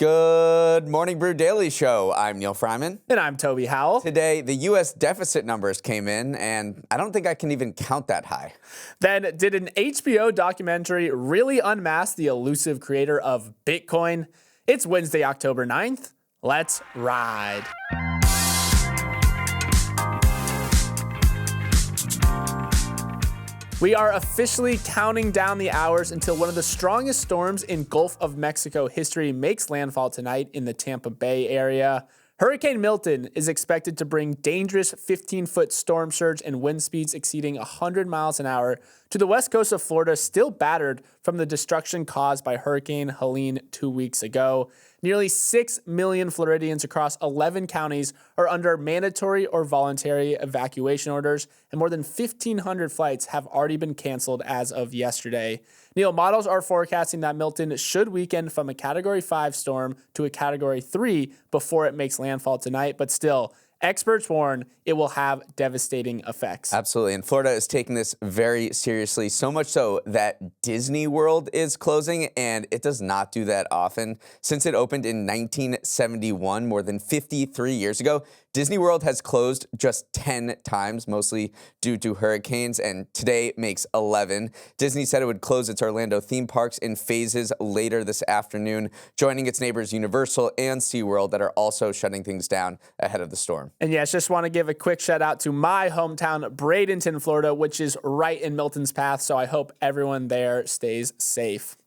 Good morning, Brew Daily Show. I'm Neal Fryman. And I'm Toby Howell. Today, the U.S. deficit numbers came in, and I don't think I can even count that high. Then, did an HBO documentary really unmask the elusive creator of Bitcoin? It's Wednesday, October 9th. Let's ride. We are officially counting down the hours until one of the strongest storms in Gulf of Mexico history makes landfall tonight in the Tampa Bay area. Hurricane Milton is expected to bring dangerous 15-foot storm surge and wind speeds exceeding 100 miles an hour to the west coast of Florida, still battered from the destruction caused by Hurricane Helene 2 weeks ago. Nearly 6 million Floridians across 11 counties are under mandatory or voluntary evacuation orders, and more than 1,500 flights have already been canceled as of yesterday. Neal, models are forecasting that Milton should weaken from a Category 5 storm to a Category 3 before it makes landfall tonight, but still, experts warn it will have devastating effects. Absolutely, and Florida is taking this very seriously, so much so that Disney World is closing, and it does not do that often. Since it opened in 1971, more than 53 years ago, Disney World has closed just 10 times, mostly due to hurricanes, and today makes 11. Disney said it would close its Orlando theme parks in phases later this afternoon, joining its neighbors Universal and SeaWorld that are also shutting things down ahead of the storm. And yes, just want to give a quick shout out to my hometown, Bradenton, Florida, which is right in Milton's path, so I hope everyone there stays safe.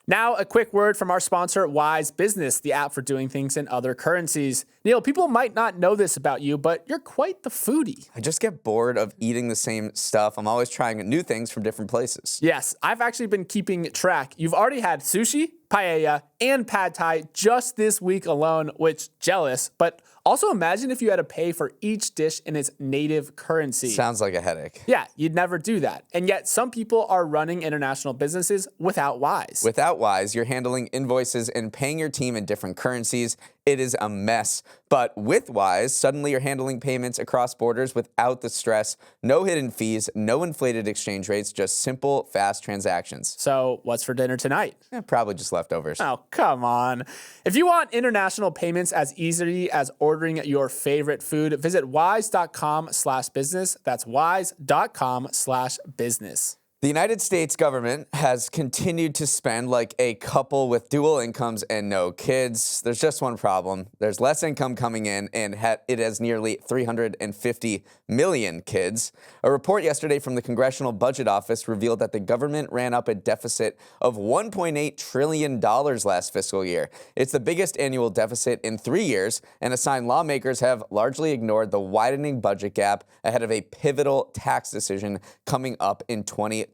Now, a quick word from our sponsor, Wise Business, the app for doing things in other currencies. Neal, people might not know this about you, but you're quite the foodie. I just get bored of eating the same stuff. I'm always trying new things from different places. Yes, I've actually been keeping track. You've already had sushi, paella, and pad thai just this week alone, which jealous, but also imagine if you had to pay for each dish in its native currency. Sounds like a headache. Yeah, you'd never do that. And yet some people are running international businesses without Wise. Without Wise, you're handling invoices and paying your team in different currencies. It is a mess. But with Wise, suddenly you're handling payments across borders without the stress, no hidden fees, no inflated exchange rates, just simple, fast transactions. So what's for dinner tonight? Probably just leftovers. Oh, come on. If you want international payments as easily as ordering your favorite food, visit wise.com/business. That's wise.com/business. The United States government has continued to spend like a couple with dual incomes and no kids. There's just one problem. There's less income coming in, and it has nearly 350 million kids. A report yesterday from the Congressional Budget Office revealed that the government ran up a deficit of $1.8 trillion last fiscal year. It's the biggest annual deficit in 3 years, and a sign lawmakers have largely ignored the widening budget gap ahead of a pivotal tax decision coming up in 2025.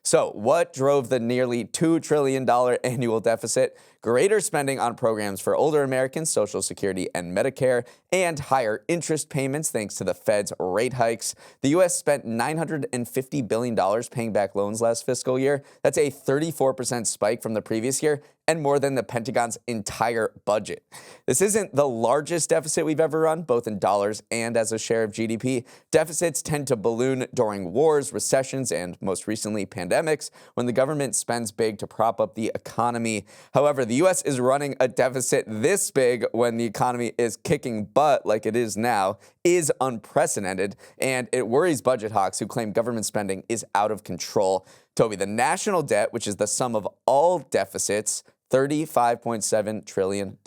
So what drove the nearly $2 trillion annual deficit? Greater spending on programs for older Americans, Social Security and Medicare, and higher interest payments thanks to the Fed's rate hikes. The U.S. spent $950 billion paying back loans last fiscal year. That's a 34% spike from the previous year and more than the Pentagon's entire budget. This isn't the largest deficit we've ever run, both in dollars and as a share of GDP. Deficits tend to balloon during wars, recessions, and most recently pandemics, when the government spends big to prop up the economy. However, the U.S. is running a deficit this big when the economy is kicking butt like it is now is unprecedented, and it worries budget hawks who claim government spending is out of control. Toby, the national debt, which is the sum of all deficits, $35.7 trillion.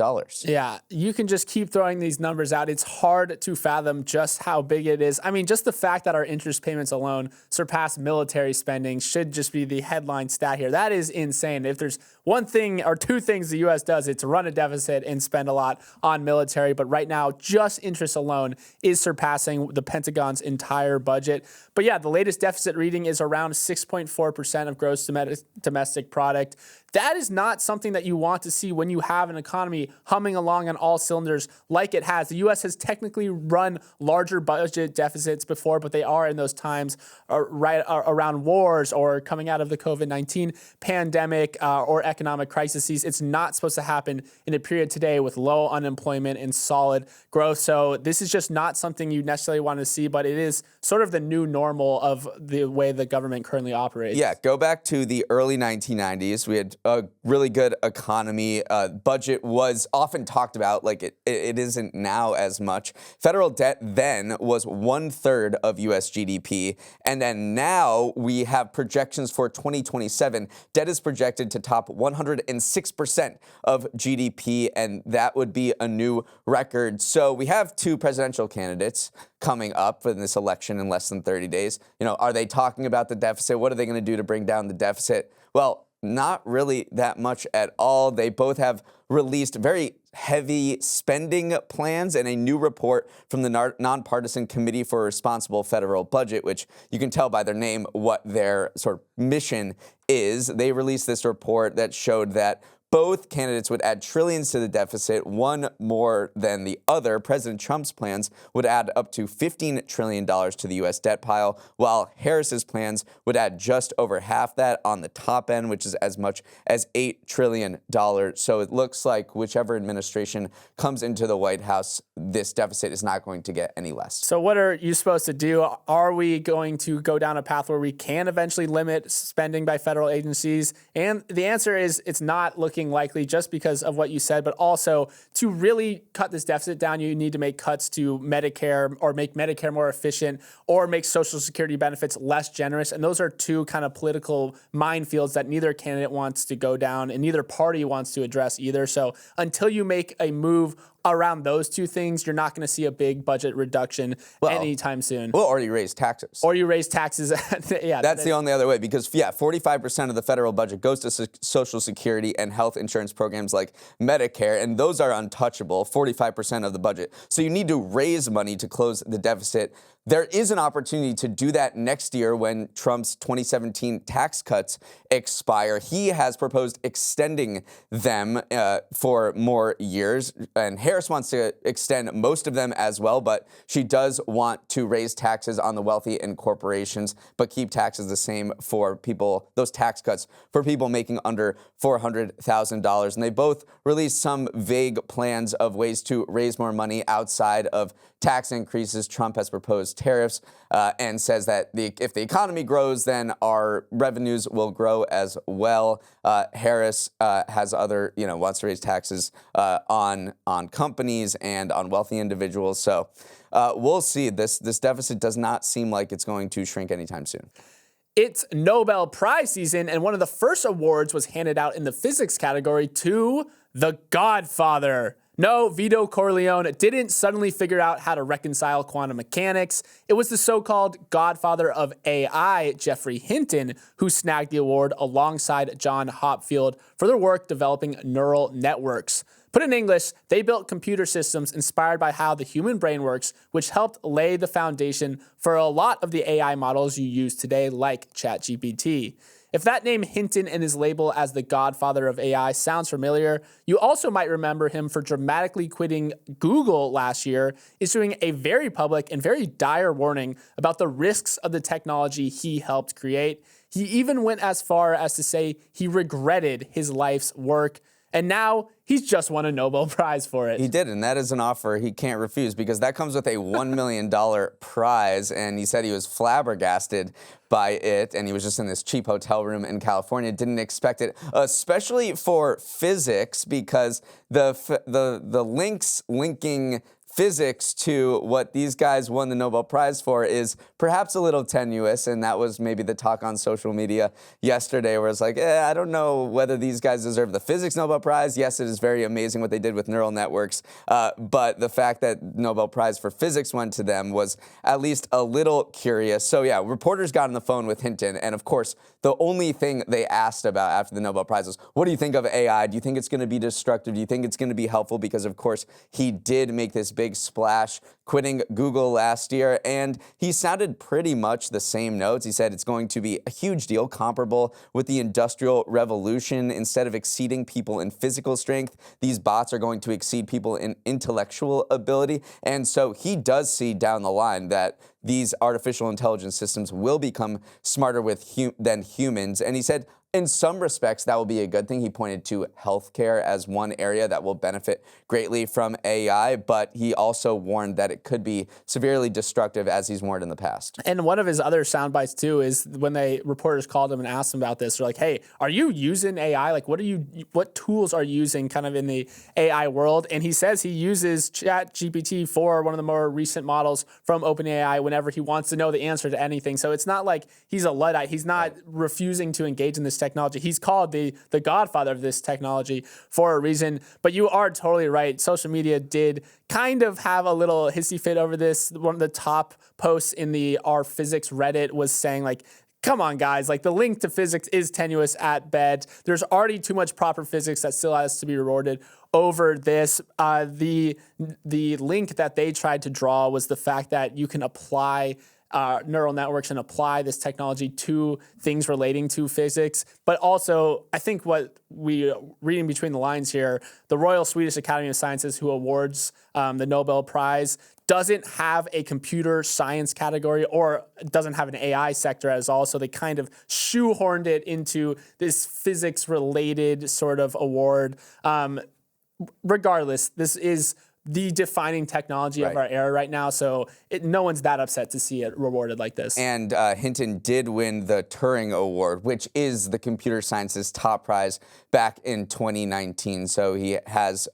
Yeah, you can just keep throwing these numbers out. It's hard to fathom just how big it is. I mean, just the fact that our interest payments alone surpass military spending should just be the headline stat here. That is insane. If there's one thing or two things the U.S. does, it's run a deficit and spend a lot on military. But right now, just interest alone is surpassing the Pentagon's entire budget. But yeah, the latest deficit reading is around 6.4% of gross domestic product. That is not something that you want to see when you have an economy humming along on all cylinders like it has. The U.S. has technically run larger budget deficits before, but they are in those times right around wars or coming out of the COVID-19 pandemic or economic crises. It's not supposed to happen in a period today with low unemployment and solid growth. So this is just not something you necessarily want to see, but it is sort of the new normal of the way the government currently operates. Yeah, go back to the early 1990s. We had a really good economy. Budget was often talked about, like it isn't now as much. Federal debt then was 1/3 of U.S. GDP. And then now we have projections for 2027. Debt is projected to top 106% of GDP, and that would be a new record. So we have two presidential candidates coming up for this election in less than 30 days. Are they talking about the deficit? What are they going to do to bring down the deficit? Well, not really that much at all. They both have released very heavy spending plans and a new report from the Nonpartisan Committee for a Responsible Federal Budget, which you can tell by their name what their sort of mission is. They released this report that showed that both candidates would add trillions to the deficit, one more than the other. President Trump's plans would add up to $15 trillion to the U.S. debt pile, while Harris's plans would add just over half that on the top end, which is as much as $8 trillion. So it looks like whichever administration comes into the White House, this deficit is not going to get any less. So what are you supposed to do? Are we going to go down a path where we can eventually limit spending by federal agencies? And the answer is it's not looking likely, just because of what you said, but also to really cut this deficit down, you need to make cuts to Medicare, or make Medicare more efficient, or make Social Security benefits less generous. And those are two kind of political minefields that neither candidate wants to go down and neither party wants to address either. So until you make a move around those two things, you're not going to see a big budget reduction anytime soon. Well, or you raise taxes. Or you raise taxes. Yeah, that's the only other way, because 45% of the federal budget goes to Social Security and health insurance programs like Medicare, and those are untouchable, 45% of the budget. So you need to raise money to close the deficit. There is an opportunity to do that next year when Trump's 2017 tax cuts expire. He has proposed extending them for more years, and Harris wants to extend most of them as well, but she does want to raise taxes on the wealthy and corporations, but keep taxes the same for people, those tax cuts for people making under $400,000. And they both released some vague plans of ways to raise more money outside of tax increases. Trump has proposed tariffs and says that if the economy grows, then our revenues will grow as well. Harris has other, wants to raise taxes on companies and on wealthy individuals. So we'll see. This deficit does not seem like it's going to shrink anytime soon. It's Nobel Prize season, and one of the first awards was handed out in the physics category to the Godfather. No, Vito Corleone didn't suddenly figure out how to reconcile quantum mechanics. It was the so-called Godfather of AI, Geoffrey Hinton, who snagged the award alongside John Hopfield for their work developing neural networks. Put in English, they built computer systems inspired by how the human brain works, which helped lay the foundation for a lot of the AI models you use today, like ChatGPT. If that name Hinton and his label as the Godfather of AI sounds familiar, you also might remember him for dramatically quitting Google last year, issuing a very public and very dire warning about the risks of the technology he helped create. He even went as far as to say he regretted his life's work. And now he's just won a Nobel Prize for it. He did, and that is an offer he can't refuse, because that comes with a $1 million prize, and he said he was flabbergasted by it, and he was just in this cheap hotel room in California, didn't expect it, especially for physics, because the linking physics to what these guys won the Nobel Prize for is perhaps a little tenuous, and that was maybe the talk on social media yesterday, where it's like, I don't know whether these guys deserve the physics Nobel Prize. Yes, it is very amazing what they did with neural networks, but the fact that Nobel Prize for physics went to them was at least a little curious. So yeah, reporters got on the phone with Hinton, and of course, the only thing they asked about after the Nobel Prize was, what do you think of AI? Do you think it's going to be destructive? Do you think it's going to be helpful? Because of course, he did make this big splash quitting Google last year, and he sounded pretty much the same notes. He said it's going to be a huge deal, comparable with the Industrial Revolution. Instead of exceeding people in physical strength, these bots are going to exceed people in intellectual ability. And so he does see down the line that these artificial intelligence systems will become smarter than humans. And he said, In some respects, that will be a good thing. He pointed to healthcare as one area that will benefit greatly from AI, but he also warned that it could be severely destructive, as he's warned in the past. And one of his other sound bites too is when reporters called him and asked him about this, they're like, "Hey, are you using AI? Like, what tools are you using kind of in the AI world?" And he says he uses ChatGPT 4, one of the more recent models from OpenAI, whenever he wants to know the answer to anything. So it's not like he's a Luddite. He's not refusing to engage in this technology. He's called the godfather of this technology for a reason. But you are totally right. Social media did kind of have a little hissy fit over this. One of the top posts in the R Physics Reddit was saying, like, come on, guys, like, the link to physics is tenuous at best. There's already too much proper physics that still has to be rewarded over this. The link that they tried to draw was the fact that you can apply neural networks and apply this technology to things relating to physics. But also, I think what we reading between the lines here, the Royal Swedish Academy of Sciences, who awards the Nobel Prize, doesn't have a computer science category or doesn't have an AI sector as all. So they kind of shoehorned it into this physics-related sort of award. Regardless, this is the defining technology of our era right now, so no one's that upset to see it rewarded like this. And Hinton did win the Turing Award, which is the computer science's top prize, back in 2019. So he has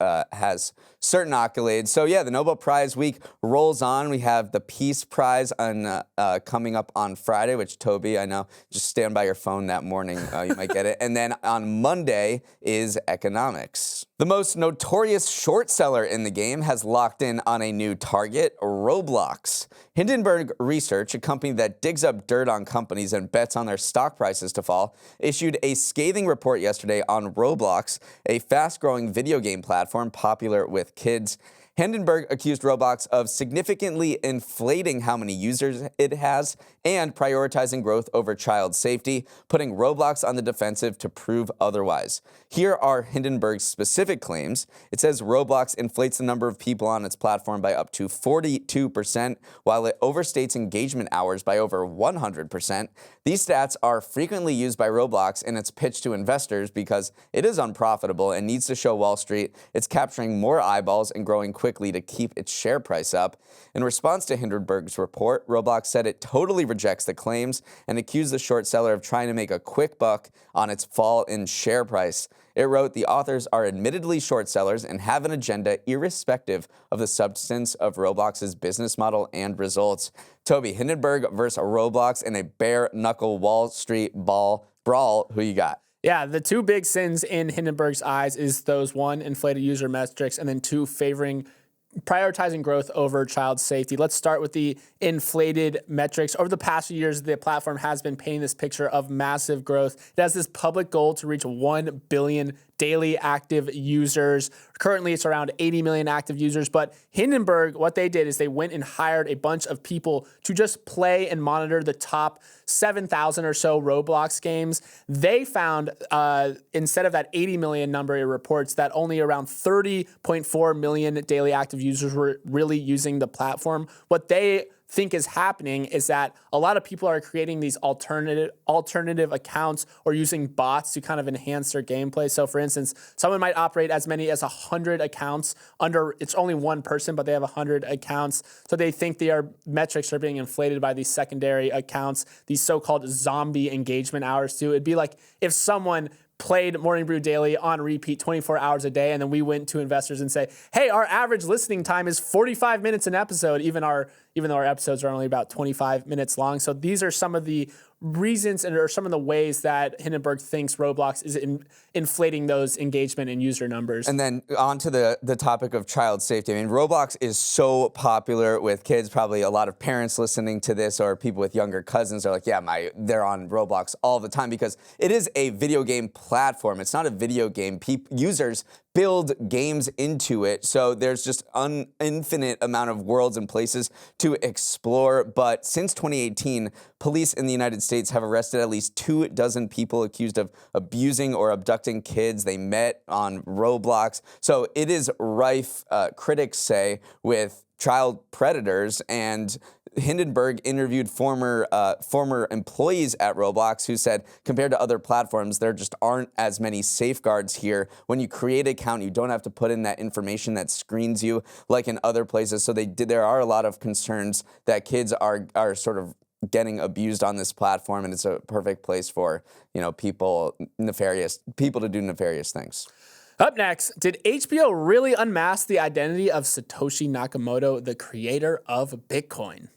certain accolades. So yeah, the Nobel Prize week rolls on. We have the Peace Prize coming up on Friday, which, Toby, I know, just stand by your phone that morning. You might get it. And then on Monday is economics. The most notorious short seller in the game has locked in on a new target, Roblox. Hindenburg Research, a company that digs up dirt on companies and bets on their stock prices to fall, issued a scathing report yesterday on Roblox, a fast-growing video game platform popular with kids. Hindenburg accused Roblox of significantly inflating how many users it has and prioritizing growth over child safety, putting Roblox on the defensive to prove otherwise. Here are Hindenburg's specific claims. It says Roblox inflates the number of people on its platform by up to 42%, while it overstates engagement hours by over 100%. These stats are frequently used by Roblox in its pitch to investors because it is unprofitable and needs to show Wall Street it's capturing more eyeballs and growing quickly to keep its share price up. In response to Hindenburg's report, Roblox said it totally rejects the claims and accused the short seller of trying to make a quick buck on its fall in share price. It wrote, the authors are admittedly short sellers and have an agenda irrespective of the substance of Roblox's business model and results. Toby, Hindenburg versus Roblox in a bare-knuckle Wall Street brawl. Who you got? Yeah, the two big sins in Hindenburg's eyes is those, one, inflated user metrics, and then two, prioritizing growth over child safety. Let's start with the inflated metrics. Over the past few years, the platform has been painting this picture of massive growth. It has this public goal to reach 1 billion daily active users. Currently, it's around 80 million active users. But Hindenburg, what they did is they went and hired a bunch of people to just play and monitor the top 7,000 or so Roblox games. They found, instead of that 80 million number, it reports that only around 30.4 million daily active users were really using the platform. What they think is happening is that a lot of people are creating these alternative accounts or using bots to kind of enhance their gameplay. So for instance, someone might operate as many as 100 accounts it's only one person, but they have 100 accounts. So they think their metrics are being inflated by these secondary accounts, these so-called zombie engagement hours too. It'd be like if someone played Morning Brew Daily on repeat 24 hours a day, and then we went to investors and say, hey, our average listening time is 45 minutes an episode, even though our episodes are only about 25 minutes long. So these are some of the reasons or some of the ways that Hindenburg thinks Roblox is inflating those engagement and user numbers. And then on to the topic of child safety. I mean, Roblox is so popular with kids. Probably a lot of parents listening to this or people with younger cousins are like, yeah, they're on Roblox all the time because it is a video game platform. It's not a video game. Users build games into it. So there's just an infinite amount of worlds and places to explore. But since 2018, police in the United States have arrested at least 24 people accused of abusing or abducting kids they met on Roblox. So it is rife, critics say, with child predators, and Hindenburg interviewed former employees at Roblox who said, compared to other platforms, there just aren't as many safeguards here. When you create an account, you don't have to put in that information that screens you like in other places. So there are a lot of concerns that kids are sort of getting abused on this platform, and it's a perfect place for people to do nefarious things. Up next, did HBO really unmask the identity of Satoshi Nakamoto, the creator of Bitcoin?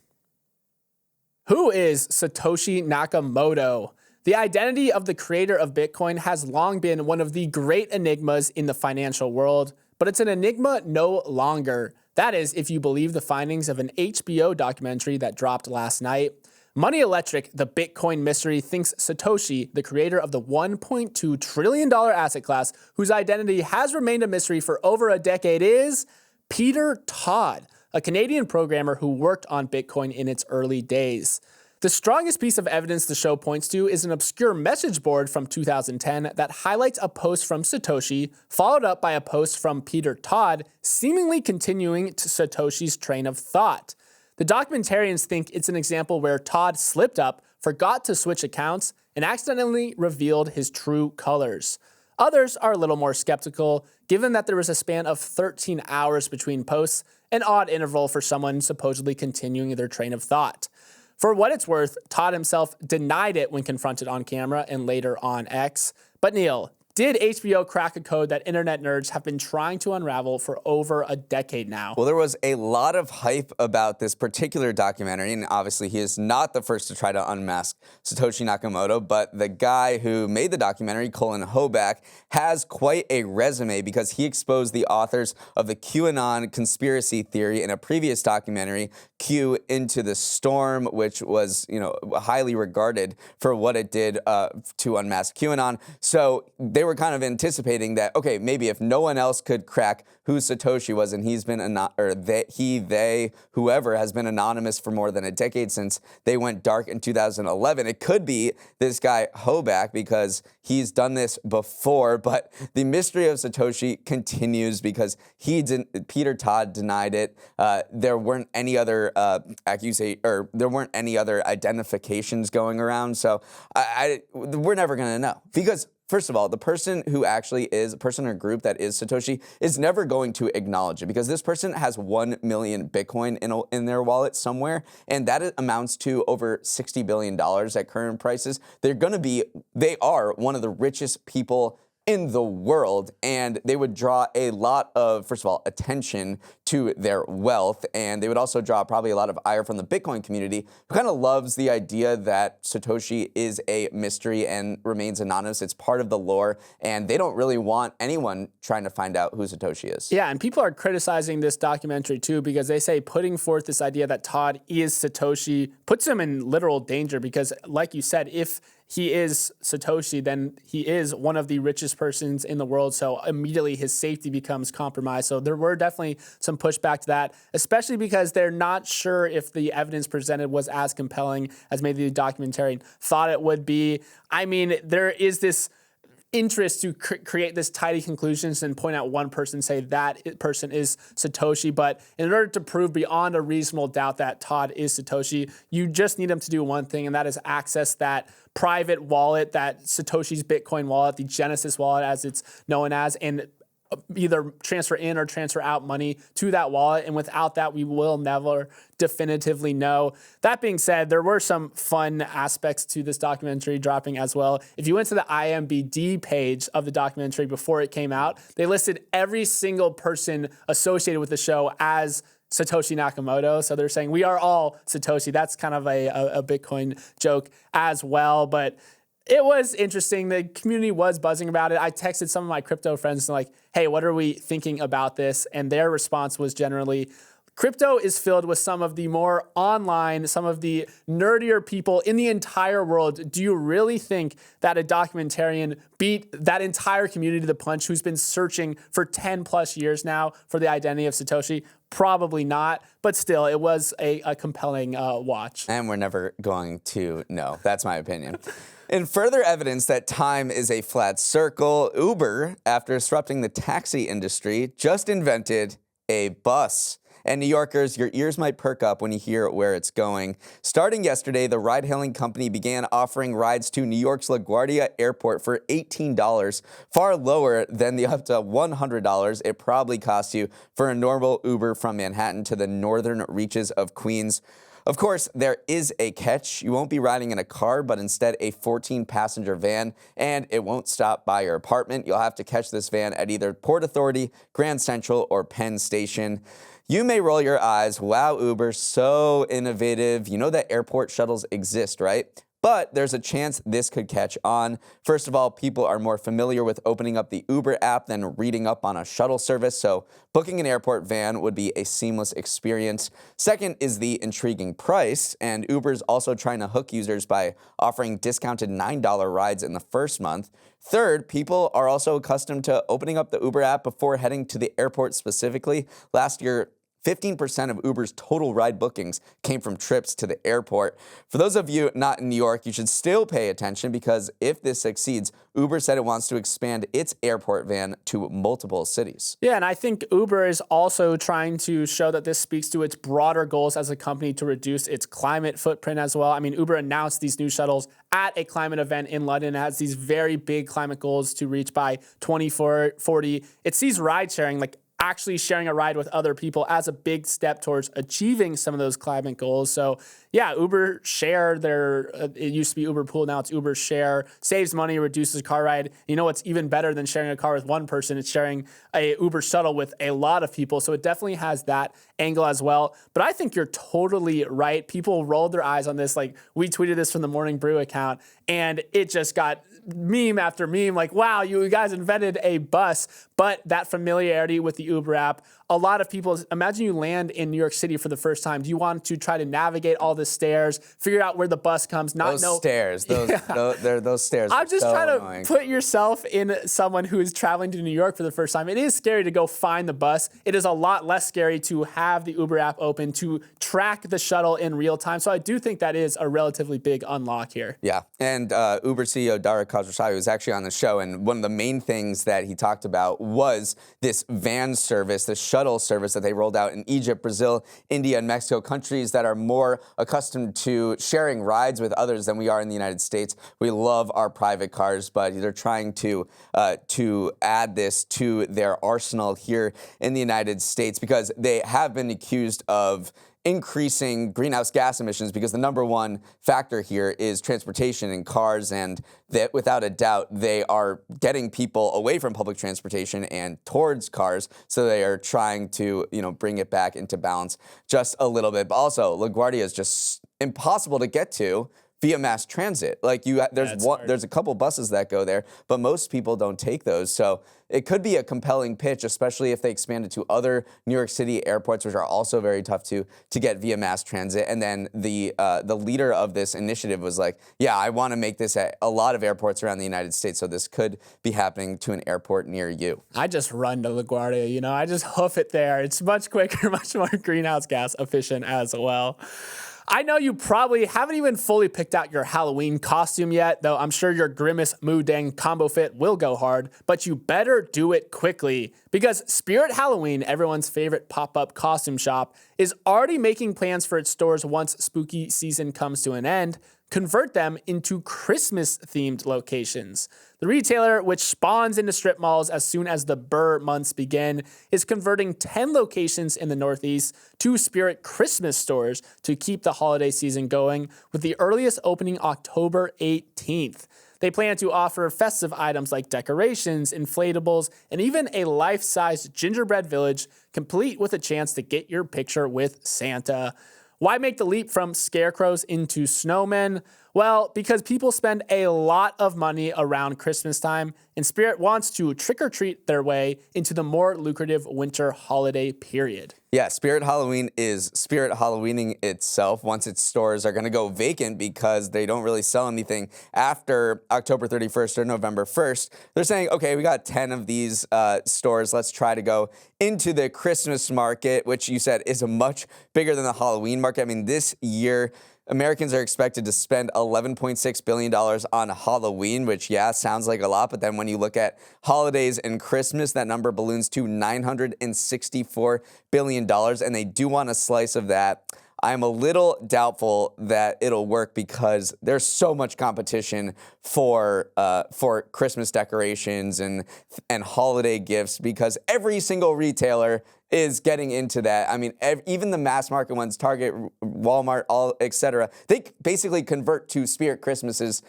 Who is Satoshi Nakamoto? The identity of the creator of Bitcoin has long been one of the great enigmas in the financial world, but it's an enigma no longer. That is, if you believe the findings of an HBO documentary that dropped last night. Money Electric, the Bitcoin mystery, thinks Satoshi, the creator of the $1.2 trillion asset class, whose identity has remained a mystery for over a decade, is Peter Todd, a Canadian programmer who worked on Bitcoin in its early days. The strongest piece of evidence the show points to is an obscure message board from 2010 that highlights a post from Satoshi, followed up by a post from Peter Todd, seemingly continuing to Satoshi's train of thought. The documentarians think it's an example where Todd slipped up, forgot to switch accounts, and accidentally revealed his true colors. Others are a little more skeptical, given that there was a span of 13 hours between posts, an odd interval for someone supposedly continuing their train of thought. For what it's worth, Todd himself denied it when confronted on camera and later on X. But Neal, did HBO crack a code that internet nerds have been trying to unravel for over a decade now? Well, there was a lot of hype about this particular documentary, and obviously he is not the first to try to unmask Satoshi Nakamoto, but the guy who made the documentary, Colin Hoback, has quite a resume because he exposed the authors of the QAnon conspiracy theory in a previous documentary, Q Into the Storm, which was, highly regarded for what it did to unmask QAnon. So they were kind of anticipating that, okay, maybe if no one else could crack who Satoshi was, and he's been whoever has been anonymous for more than a decade since they went dark in 2011, it could be this guy Hoback because he's done this before. But the mystery of Satoshi continues because Peter Todd denied it. There weren't any other there weren't any other identifications going around. So we're never going to know because, first of all, the person who actually is a person or group that is Satoshi is never going to acknowledge it because this person has 1 million Bitcoin in their wallet somewhere, and that amounts to over $60 billion at current prices. They are one of the richest people in the world, and they would draw a lot of, first of all, attention to their wealth, and they would also draw probably a lot of ire from the Bitcoin community, who kind of loves the idea that Satoshi is a mystery and remains anonymous. It's part of the lore, and they don't really want anyone trying to find out who Satoshi is. Yeah, and people are criticizing this documentary too because they say putting forth this idea that Todd is Satoshi puts him in literal danger because, like you said, if he is Satoshi, then he is one of the richest persons in the world, so immediately his safety becomes compromised. So there were definitely some pushback to that, especially because they're not sure if the evidence presented was as compelling as maybe the documentarian thought it would be. I mean, there is this interest to create this tidy conclusions and point out one person, say that person is Satoshi. But in order to prove beyond a reasonable doubt that Todd is Satoshi, you just need him to do one thing, and that is access that private wallet, that Satoshi's Bitcoin wallet, the Genesis wallet as it's known as, and either transfer in or transfer out money to that wallet. And without that, we will never definitively know. That being said, there were some fun aspects to this documentary dropping as well. If you went to the IMDb page of the documentary before it came out, they listed every single person associated with the show as Satoshi Nakamoto. So they're saying we are all Satoshi. That's kind of a Bitcoin joke as well. But it was interesting. The community was buzzing about it. I texted some of my crypto friends and like, hey, what are we thinking about this? And their response was generally, crypto is filled with some of the more online, some of the nerdier people in the entire world. Do you really think that a documentarian beat that entire community to the punch who's been searching for 10 plus years now for the identity of Satoshi? Probably not, but still, it was a compelling watch. And we're never going to know. That's my opinion. In further evidence that time is a flat circle, Uber, after disrupting the taxi industry, just invented a bus. And New Yorkers, your ears might perk up when you hear where it's going. Starting yesterday, the ride-hailing company began offering rides to New York's LaGuardia Airport for $18, far lower than the up to $100 it probably costs you for a normal Uber from Manhattan to the northern reaches of Queens. Of course, there is a catch. You won't be riding in a car, but instead a 14-passenger van, and it won't stop by your apartment. You'll have to catch this van at either Port Authority, Grand Central, or Penn Station. You may roll your eyes. Wow, Uber, so innovative. You know that airport shuttles exist, right? But there's a chance this could catch on. First of all, people are more familiar with opening up the Uber app than reading up on a shuttle service, so booking an airport van would be a seamless experience. Second is the intriguing price, and Uber's also trying to hook users by offering discounted $9 rides in the first month. Third, people are also accustomed to opening up the Uber app before heading to the airport specifically. Last year, 15% of Uber's total ride bookings came from trips to the airport. For those of you not in New York, you should still pay attention because if this succeeds, Uber said it wants to expand its airport van to multiple cities. Yeah, and I think Uber is also trying to show that this speaks to its broader goals as a company to reduce its climate footprint as well. I mean, Uber announced these new shuttles at a climate event in London. It has these very big climate goals to reach by 2040. It sees ride sharing, like actually sharing a ride with other people, as a big step towards achieving some of those climate goals. So yeah, Uber Share, it used to be Uber Pool, now it's Uber Share, saves money, reduces car ride. You know what's even better than sharing a car with one person? It's sharing a Uber shuttle with a lot of people. So it definitely has that angle as well. But I think you're totally right. People rolled their eyes on this. Like, we tweeted this from the Morning Brew account, and it just got meme after meme, like, wow, you guys invented a bus. But that familiarity with the Uber app, a lot of people, imagine you land in New York City for the first time. Do you want to try to navigate all the stairs, figure out where the bus comes, those stairs. Those stairs. I'm just so trying annoying. to put yourself in someone who is traveling to New York for the first time. It is scary to go find the bus. It is a lot less scary to have the Uber app open, to track the shuttle in real time. So I do think that is a relatively big unlock here. Yeah, and Uber CEO Dara Khosrowshahi was actually on the show, and one of the main things that he talked about was this van service, the shuttle service that they rolled out in Egypt, Brazil, India, and Mexico, countries that are more accustomed to sharing rides with others than we are in the United States. We love our private cars, but they're trying to add this to their arsenal here in the United States because they have been accused of increasing greenhouse gas emissions, because the number one factor here is transportation and cars, and that without a doubt they are getting people away from public transportation and towards cars. So they are trying to, bring it back into balance just a little bit. But also, LaGuardia is just impossible to get to via mass transit. Like there's a couple buses that go there, but most people don't take those. So it could be a compelling pitch, especially if they expand it to other New York City airports, which are also very tough to get via mass transit. And then the leader of this initiative was like, yeah, I want to make this at a lot of airports around the United States. So this could be happening to an airport near you. I just run to LaGuardia, I just hoof it there. It's much quicker, much more greenhouse gas efficient as well. I know you probably haven't even fully picked out your Halloween costume yet, though I'm sure your Grimace Moo Dang combo fit will go hard, but you better do it quickly because Spirit Halloween, everyone's favorite pop-up costume shop, is already making plans for its stores once spooky season comes to an end. Convert them into Christmas-themed locations. The retailer, which spawns into strip malls as soon as the Burr months begin, is converting 10 locations in the Northeast to Spirit Christmas stores to keep the holiday season going, with the earliest opening October 18th. They plan to offer festive items like decorations, inflatables, and even a life-sized gingerbread village, complete with a chance to get your picture with Santa. Why make the leap from scarecrows into snowmen? Well, because people spend a lot of money around Christmas time, and Spirit wants to trick-or-treat their way into the more lucrative winter holiday period. Yeah, Spirit Halloween is Spirit Halloweening itself once its stores are going to go vacant because they don't really sell anything after October 31st or November 1st. They're saying, okay, we got 10 of these stores. Let's try to go into the Christmas market, which you said is a much bigger than the Halloween market. I mean, this year, Americans are expected to spend $11.6 billion on Halloween, which, yeah, sounds like a lot. But then when you look at holidays and Christmas, that number balloons to $964 billion. And they do want a slice of that. I'm a little doubtful that it'll work because there's so much competition for Christmas decorations and holiday gifts, because every single retailer is getting into that. I mean, even the mass market ones, Target, Walmart, all etc. They basically convert to Spirit Christmases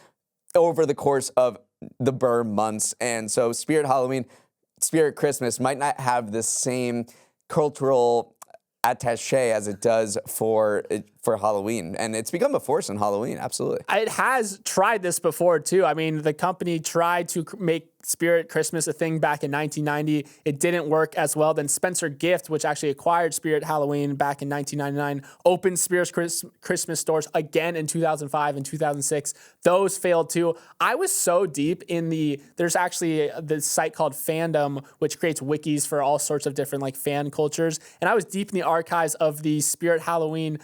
over the course of the Burr months, and so Spirit Halloween, Spirit Christmas might not have the same cultural attaché as it does for Halloween, and it's become a force in Halloween. Absolutely, it has tried this before too. I mean, the company tried to make Spirit Christmas a thing back in 1990. It didn't work as well. Then Spencer Gift, which actually acquired Spirit Halloween back in 1999, opened Spirit Christmas stores again in 2005 and 2006. Those failed too. I was so deep in there's actually this site called Fandom, which creates wikis for all sorts of different like fan cultures. And I was deep in the archives of the Spirit Halloween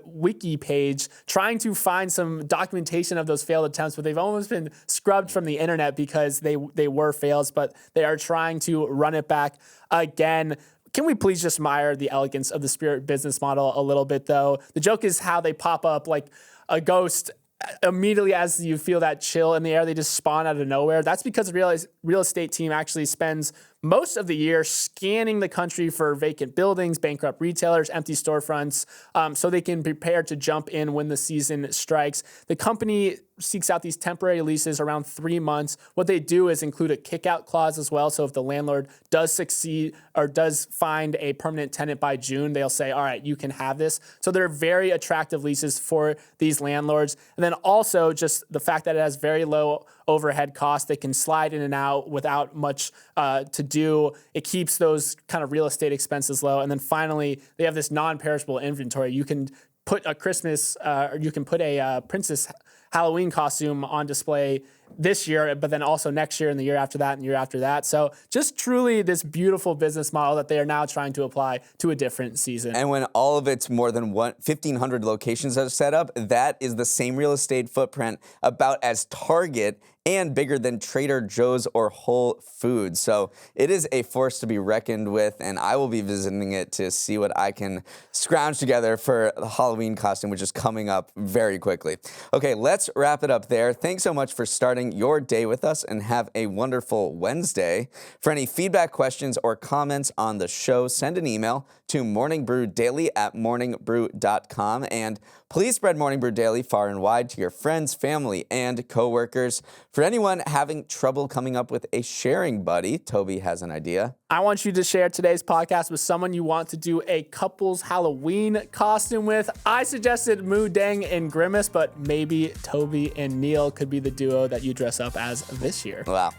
wiki page, trying to find some documentation of those failed attempts, but they've almost been scrubbed from the internet because they were fails, but they are trying to run it back again. Can we please just admire the elegance of the Spirit business model a little bit, though? The joke is how they pop up like a ghost immediately as you feel that chill in the air. They just spawn out of nowhere. That's because the real estate team actually spends most of the year scanning the country for vacant buildings, bankrupt retailers, empty storefronts, so they can prepare to jump in when the season strikes. The company seeks out these temporary leases around 3 months. What they do is include a kick-out clause as well. So if the landlord does succeed or does find a permanent tenant by June, they'll say, all right, you can have this. So they're very attractive leases for these landlords. And then also just the fact that it has very low overhead costs. They can slide in and out without much to do. It keeps those kind of real estate expenses low. And then finally, they have this non-perishable inventory. You can put a Christmas, or you can put a princess Halloween costume on display this year, but then also next year and the year after that and the year after that. So just truly this beautiful business model that they are now trying to apply to a different season. And when all of its more than 1,500 locations are set up, that is the same real estate footprint about as Target and bigger than Trader Joe's or Whole Foods. So it is a force to be reckoned with, and I will be visiting it to see what I can scrounge together for the Halloween costume, which is coming up very quickly. Okay, let's wrap it up there. Thanks so much for starting your day with us, and have a wonderful Wednesday. For any feedback, questions, or comments on the show, send an email to morningbrew@morningbrew.com, and please spread Morning Brew Daily far and wide to your friends, family, and coworkers. For anyone having trouble coming up with a sharing buddy, Toby has an idea. I want you to share today's podcast with someone you want to do a couple's Halloween costume with. I suggested Moo Dang and Grimace, but maybe Toby and Neal could be the duo that you dress up as this year. Wow.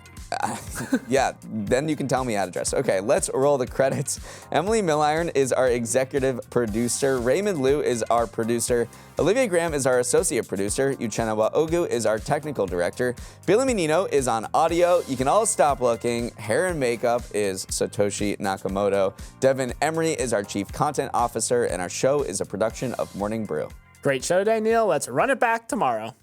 Yeah, then you can tell me how to dress. Okay, let's roll the credits. Emily Milliron is our executive producer. Raymond Liu is our producer. Olivia Graham is our associate producer. Uchenna Waogu is our technical director. Billy Menino is on audio. You can all stop looking. Hair and makeup is Satoshi Nakamoto. Devin Emery is our chief content officer, and our show is a production of Morning Brew. Great show today, Neal. Let's run it back tomorrow.